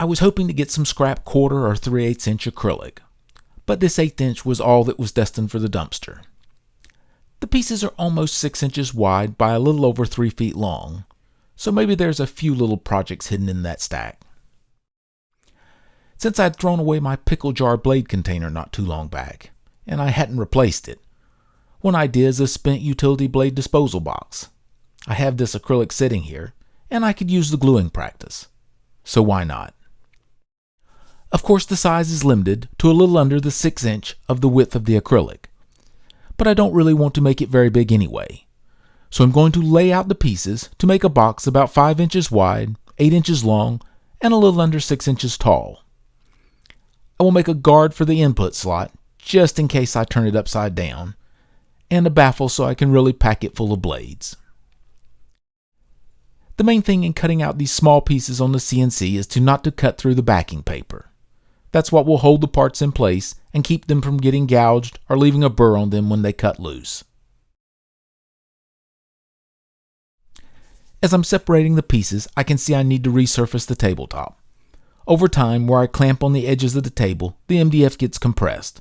I was hoping to get some scrap 1/4 or 3/8 inch acrylic, but this 1/8 inch was all that was destined for the dumpster. The pieces are almost 6 inches wide by a little over 3 feet long, so maybe there's a few little projects hidden in that stack. Since I'd thrown away my pickle jar blade container not too long back, and I hadn't replaced it, one idea is a spent utility blade disposal box. I have this acrylic sitting here, and I could use the gluing practice, so why not? Of course, the size is limited to a little under the 6 inch of the width of the acrylic, but I don't really want to make it very big anyway, so I'm going to lay out the pieces to make a box about 5 inches wide, 8 inches long, and a little under 6 inches tall. I will make a guard for the input slot, just in case I turn it upside down, and a baffle so I can really pack it full of blades. The main thing in cutting out these small pieces on the CNC is not to cut through the backing paper. That's what will hold the parts in place and keep them from getting gouged or leaving a burr on them when they cut loose. As I'm separating the pieces, I can see I need to resurface the tabletop. Over time, where I clamp on the edges of the table, the MDF gets compressed,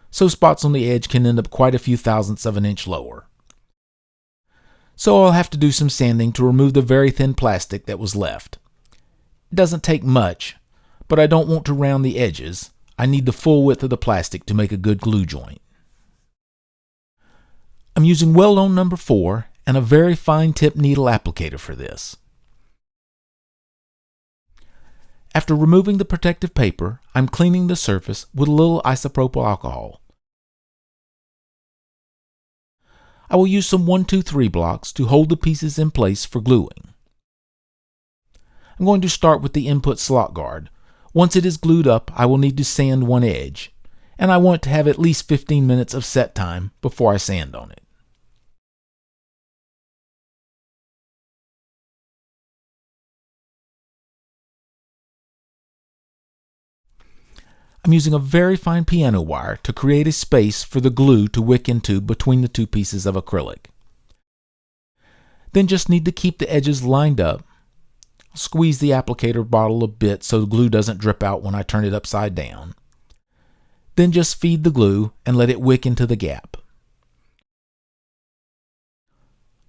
so spots on the edge can end up quite a few thousandths of an inch lower. So I'll have to do some sanding to remove the very thin plastic that was left. It doesn't take much, but I don't want to round the edges. I need the full width of the plastic to make a good glue joint. I'm using well-known number 4 and a very fine tip needle applicator for this. After removing the protective paper, I'm cleaning the surface with a little isopropyl alcohol. I will use some 1-2-3 blocks to hold the pieces in place for gluing. I'm going to start with the input slot guard. Once it is glued up, I will need to sand one edge, and I want to have at least 15 minutes of set time before I sand on it. I'm using a very fine piano wire to create a space for the glue to wick into between the two pieces of acrylic. Then just need to keep the edges lined up. Squeeze the applicator bottle a bit so the glue doesn't drip out when I turn it upside down. Then just feed the glue and let it wick into the gap.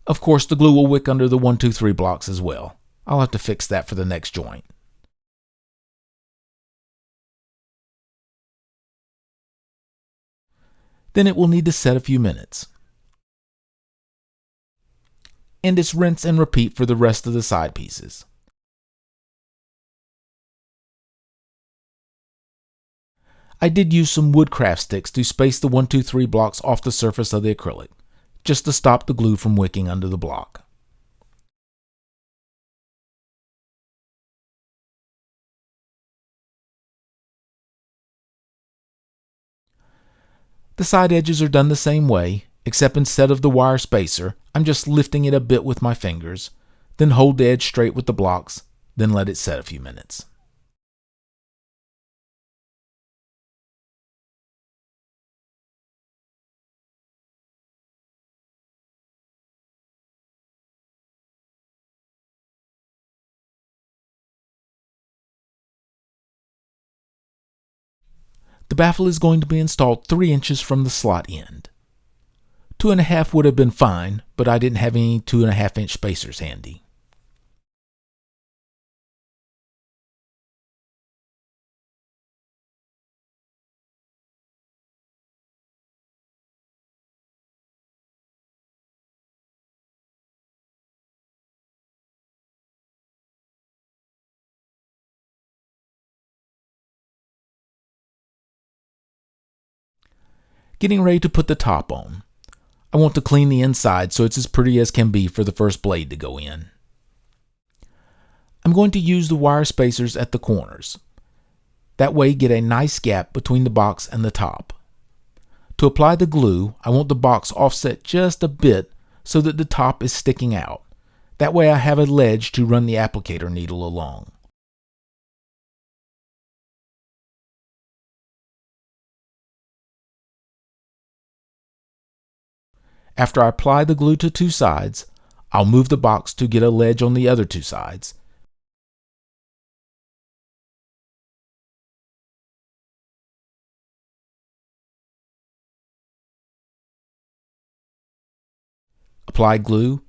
Of course, the glue will wick under the 1-2-3 blocks as well. I'll have to fix that for the next joint. Then it will need to set a few minutes. And it's rinse and repeat for the rest of the side pieces. I did use some woodcraft sticks to space the 1-2-3 blocks off the surface of the acrylic, just to stop the glue from wicking under the block. The side edges are done the same way, except instead of the wire spacer, I'm just lifting it a bit with my fingers, then hold the edge straight with the blocks, then let it set a few minutes. The baffle is going to be installed 3 inches from the slot end. 2.5 would have been fine, but I didn't have any 2.5 inch spacers handy. Getting ready to put the top on. I want to clean the inside so it's as pretty as can be for the first blade to go in. I'm going to use the wire spacers at the corners. That way get a nice gap between the box and the top. To apply the glue, I want the box offset just a bit so that the top is sticking out. That way I have a ledge to run the applicator needle along. After I apply the glue to 2 sides, I'll move the box to get a ledge on the other 2 sides. Apply glue.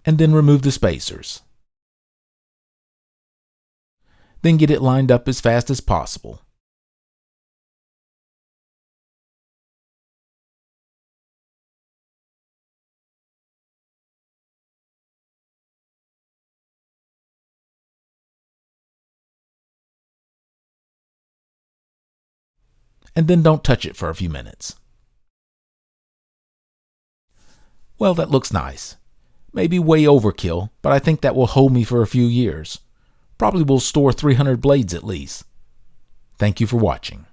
And then remove the spacers. Then get it lined up as fast as possible. And then don't touch it for a few minutes. Well, that looks nice. Maybe way overkill, but I think that will hold me for a few years. Probably will store 300 blades at least. Thank you for watching.